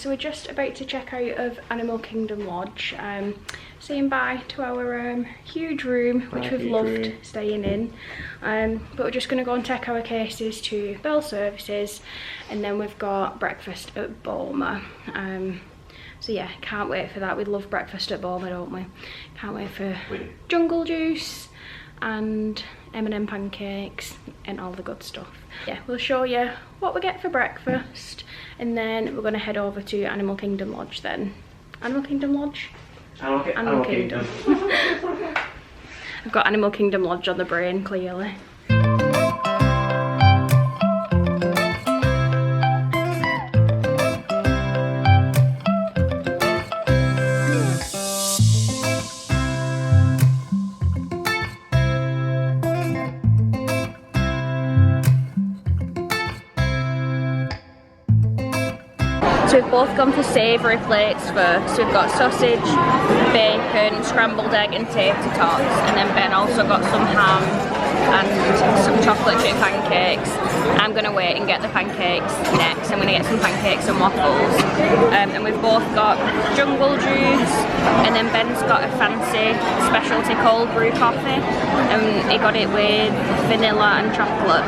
so we're just about to check out of Animal Kingdom Lodge, saying bye to our huge room, which we've loved staying in, but we're just going to go and take our cases to Bell Services, and then we've got breakfast at Boma. So yeah, can't wait for that. We love breakfast at Boma, don't we? Can't wait for jungle juice and M&M pancakes and all the good stuff. Yeah, we'll show you what we get for breakfast, and then we're going to head over to Animal Kingdom Lodge then. Animal Kingdom Lodge? Animal Kingdom. I've got Animal Kingdom Lodge on the brain, clearly. So we've both gone for savoury plates first. So we've got sausage, bacon, scrambled egg and tater tots, and then Ben also got some ham and some chocolate chip pancakes. I'm going to wait and get the pancakes next. I'm going to get some pancakes and waffles. And we've both got jungle juice, and then Ben's got a fancy specialty cold brew coffee, and he got it with vanilla and chocolate.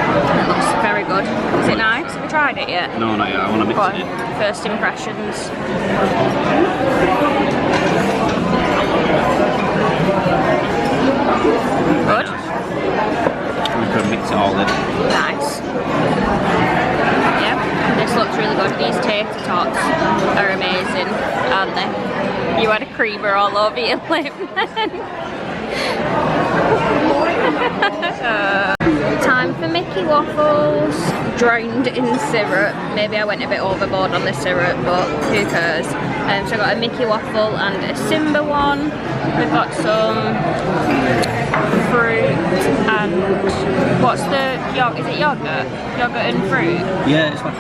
It looks very good. Is it nice? Have you tried it yet? No, not yet. I want to mix it. First impressions. Good. We could mix it all in. Nice. Yeah, this looks really good. These tater tots are amazing, aren't they? You had a creamer all over your lip then. Time for Mickey waffles, drowned in syrup. Maybe I went a bit overboard on the syrup, but who cares? So I got a Mickey waffle and a Simba one. We've got some fruit and what's the yogurt? Is it yogurt? Yogurt and fruit? Yeah, it's like I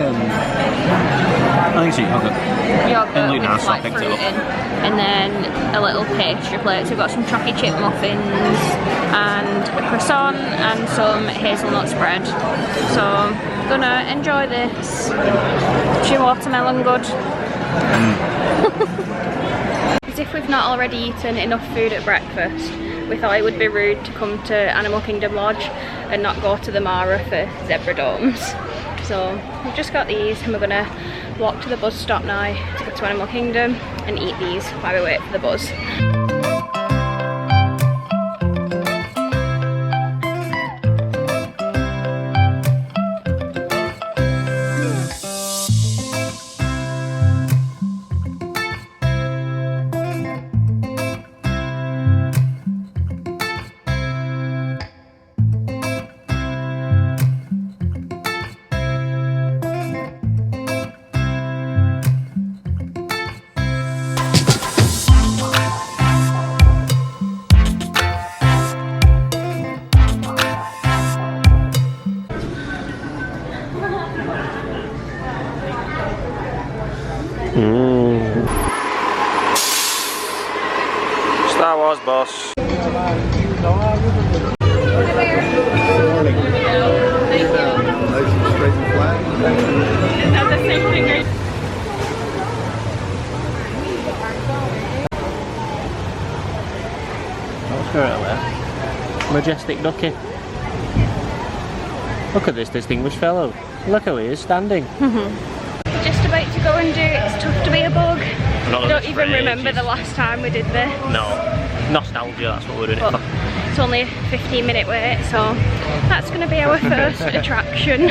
think it's yogurt. Yogurt with nice, like fruit in. And then a little pastry plate. So we've got some chocolate chip muffins and a croissant and some hazelnut spread. So I'm gonna enjoy this. Is your watermelon good? As if we've not already eaten enough food at breakfast, we thought it would be rude to come to Animal Kingdom Lodge and not go to the Mara for zebra domes. So we've just got these, and we're gonna walk to the bus stop now to go to Animal Kingdom and eat these while we wait for the bus. Star Wars boss. Majestic ducky. Look at this distinguished fellow. Look how he is standing. Just about to go and do It's Tough to Be a Bug. I don't even remember the last time we did this. No. Nostalgia, that's what we're doing it for. It's only a 15-minute wait, so that's going to be our first attraction.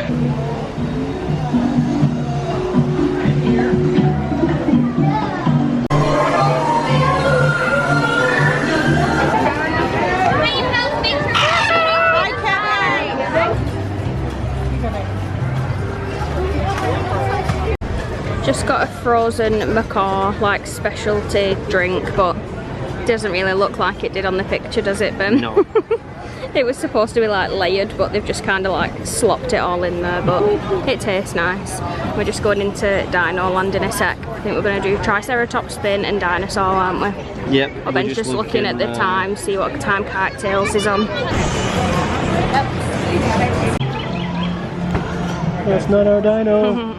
Just got a frozen macaw, like specialty drink, but it doesn't really look like it did on the picture, does it, Ben? No. It was supposed to be like layered, but they've just kind of like slopped it all in there, but it tastes nice. We're just going into Dino Land in a sec. I think we're going to do Triceratops spin and dinosaur, aren't we? Yep. But Ben's just looking at the time, see what time Cocktails is on. That's not our dino.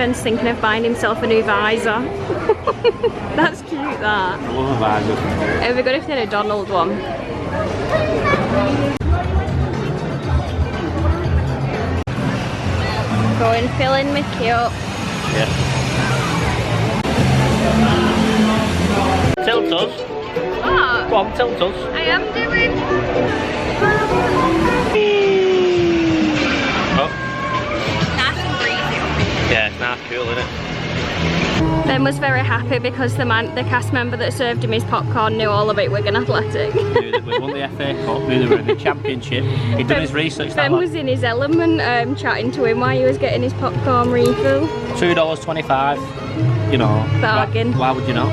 Fern's thinking of buying himself a new visor. That's cute, that. I love a visor. It would be good if they had a Donald one. Go and filling Mickey up. Yeah. Tilt us. What? Go on, tilt us. I am doing. Oh. Nice and breezy. Yeah, it's nice, cool, isn't it? Ben was very happy because the cast member that served him his popcorn knew all about Wigan Athletic. Knew that we won the FA Cup, knew they were in the Championship. He'd done his research. Ben was in his element, chatting to him while he was getting his popcorn refill. $2.25. You know. Bargain. Why would you not?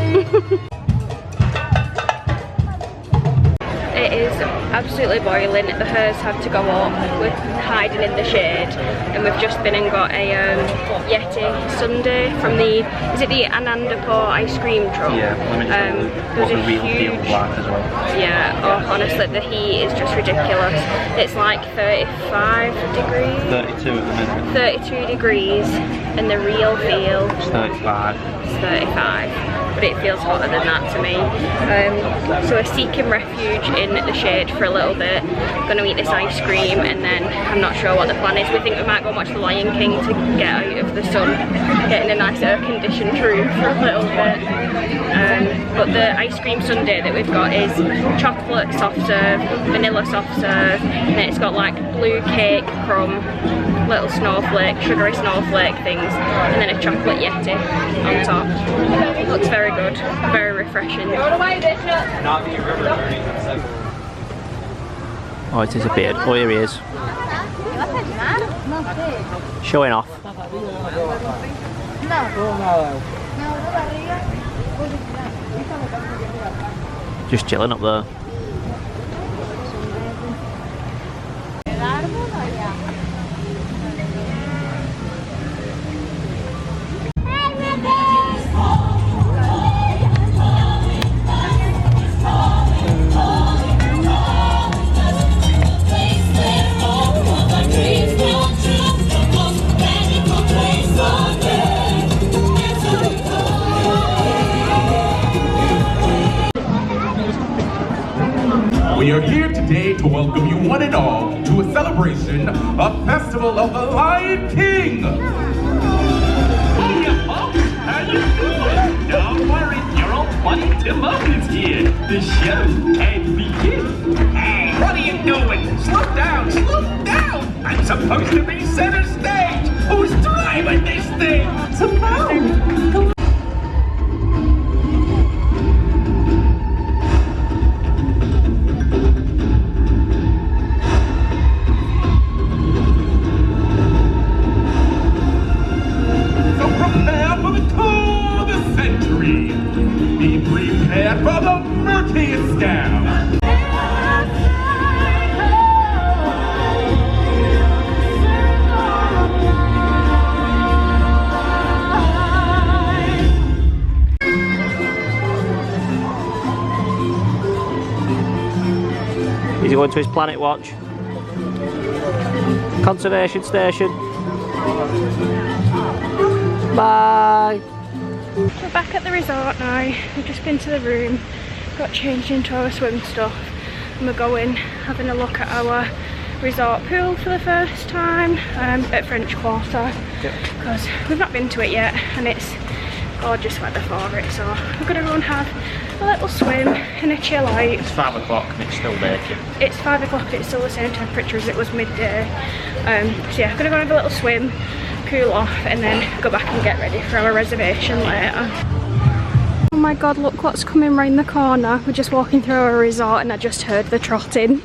It is absolutely boiling. The hares have to go up. We're hiding in the shade, and we've just been and got a Yeti sundae from the, is it the Anandapo ice cream truck? Yeah, there's a huge, black as well. Yeah, oh, honestly the heat is just ridiculous. It's like 35 degrees. 32 at the minute. 32 degrees, and the real feel It's 35. It's 35, but it feels hotter than that to me. So we're seeking refuge in the shade for a little bit. Gonna eat this ice cream, and then I'm not sure what the plan is. We think we might go watch The Lion King to get out of the sun, get in a nice air-conditioned room for a little bit. But the ice cream sundae that we've got is chocolate soft serve, vanilla soft serve, and then it's got like blue cake crumb, little snowflake, sugary snowflake things, and then a chocolate Yeti on top. Looks very good, very refreshing. Oh, it is a beard. Oh, here he is. Showing off. Just chilling up there. We are here today to welcome you one and all to a celebration, a festival of the Lion King. Hiya, folks. How you doing? Don't worry, your old buddy Timon is here. The show can begin. Hey, what are you doing? Slow down, slow down. I'm supposed to be center stage. Who's driving this thing? Timon. Be prepared for the murkiest scam. He's going to his Planet Watch. Conservation station. Bye. We're back at the resort now. We've just been to the room, got changed into our swim stuff, and we're going having a look at our resort pool for the first time at French Quarter, because we've not been to it yet and it's gorgeous weather for it, so we're going to go and have a little swim and a chill out. It's 5 o'clock and it's still naked. It's 5 o'clock, it's still the same temperature as it was midday. So yeah, I'm going to go and have a little swim, cool off, and then go back and get ready for our reservation later. Oh my god, look what's coming round the corner. We're just walking through our resort and I just heard the trotting.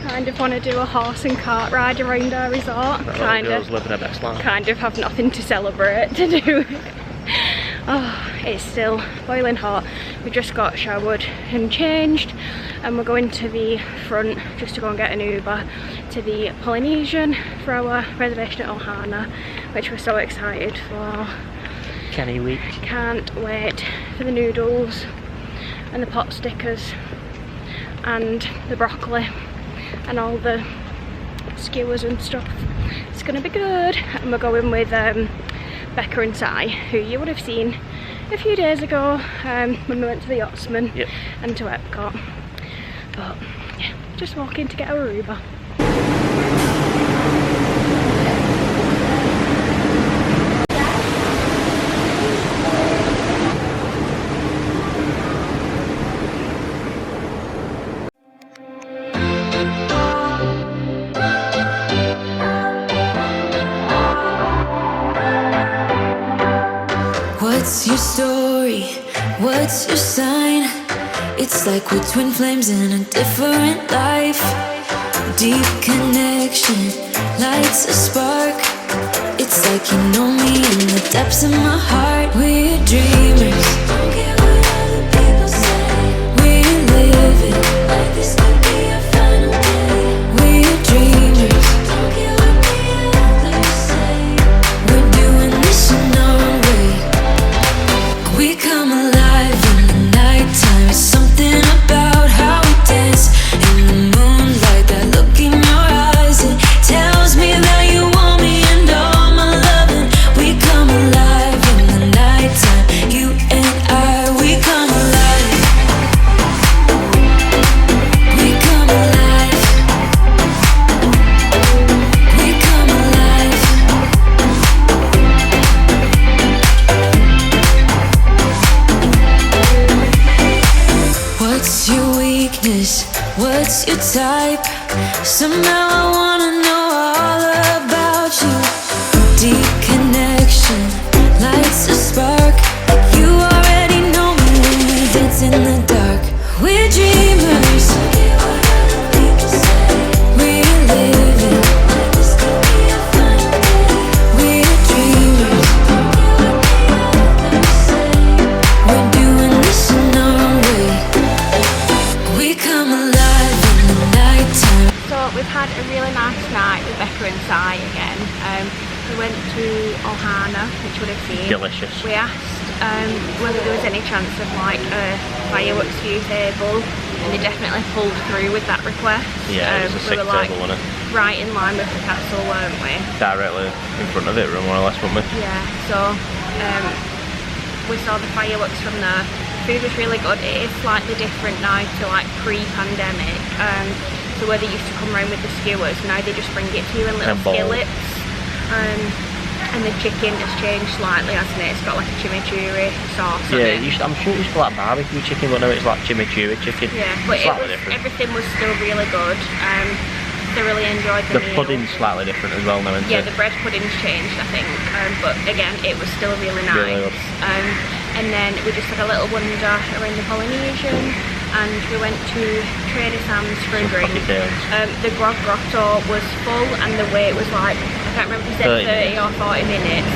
Kind of want to do a horse and cart ride around our resort. Kind of living her best life. Kind of have nothing to celebrate to do. Oh, it's still boiling hot. We just got showered and changed, and we're going to the front just to go and get an Uber to the Polynesian for our reservation at Ohana, which we're so excited for. Kenny week. Can't wait for the noodles and the pot stickers and the broccoli and all the skewers and stuff. It's gonna be good. And we're going with Becca Si, who you would have seen a few days ago when we went to the Yachtsman and to Epcot. But yeah, just walking to get our Uber. What's your story? What's your sign? It's like we're twin flames in a different life. Deep connection lights a spark. It's like you know me in the depths of my heart. We're dreamers. Don't care what other people say. We're living like this could be our final day. We're dreamers. Don't care what the others say. We're doing this in our own way. We come alive in the nighttime. It's something about how we dance in the moonlight. That look in your eyes, it tells me that you want me and all my loving. We come alive in the nighttime. You and I, we come alive. We come alive. We come alive. What's your weakness? What's your type? Somehow I wanna know all about you. Deep connection lights a spark. You already know me when we dance in the dark. We're dreamers. We're living like this could be our final day. We're dreamers. We're doing this in our own way. We come alive in the nighttime. So we've had a really nice night with Becca Si again. We went to Ohana, which would have been Delicious. We asked whether there was any chance of like a fireworks view table, and they definitely pulled through with that request. Yeah, it was a sick we were like table, wasn't it? right in line with the castle, weren't we? Directly in front of it, more or less, weren't we? Yeah, so we saw the fireworks from there. Food was really good. It is slightly different now to like pre-pandemic. So where they used to come around with the skewers, now they just bring it to you in little skillets. And the chicken just changed slightly, hasn't it? It's got like a chimichurri sauce on it. Yeah, I'm sure it used to be like barbecue chicken, but now it's like chimichurri chicken. Yeah, but everything was still really good. Thoroughly enjoyed the meal. pudding's slightly different as well now, isn't it? Yeah, the bread pudding's changed, I think. But again, it was still really nice. Really good. And then we just had a little wander around the Polynesian, and we went to Terrace for a drink. The Grog Grotto was full, and the wait was like, I can't remember if you said 30 or 40 minutes.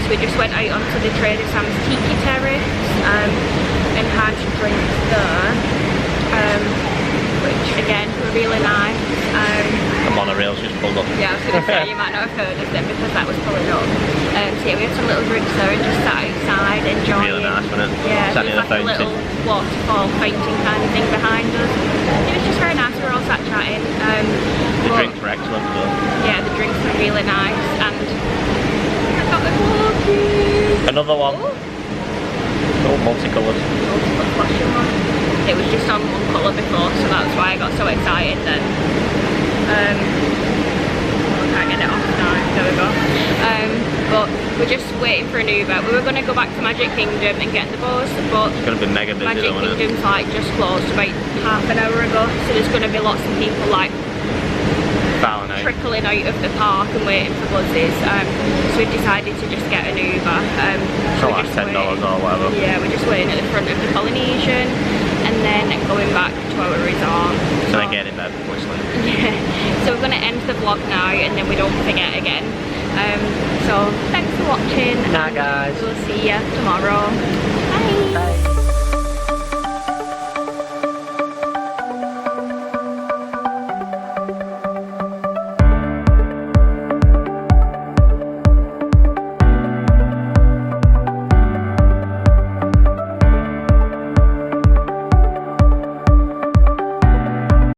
So we just went out onto the Terrace Tiki Terrace and had drinks there, which again were really nice. The monorail's just pulled up. Yeah, I was going to say, you might not have heard of them because that was pulling up. So yeah, we had some little drinks there and just sat outside enjoying. Really nice, wasn't it? Yeah, sat near there's like a little waterfall fountain kind of thing behind us. It was just very nice. We were all sat chatting. The drinks were excellent though. Yeah, the drinks were really nice, and I got the walkie. Another one. Oh, multicoloured. Multiple flashing one. It was just on one colour before, so that's why I got so excited then. I can't get it off now, there we go. But we're just waiting for an Uber. We were going to go back to Magic Kingdom and get the bus, but it's going to be mega busy Magic though, isn't Kingdom's like just closed about half an hour ago, so there's going to be lots of people like trickling out of the park and waiting for buses. So we've decided to just get an Uber. So like $10 or whatever. Yeah, we're just waiting at the front of the Polynesian and then going back to our resort. So then get in there before it's late. Yeah, so we're going to end the vlog now and then we don't forget again. So thanks for watching. Night guys. We'll see you tomorrow.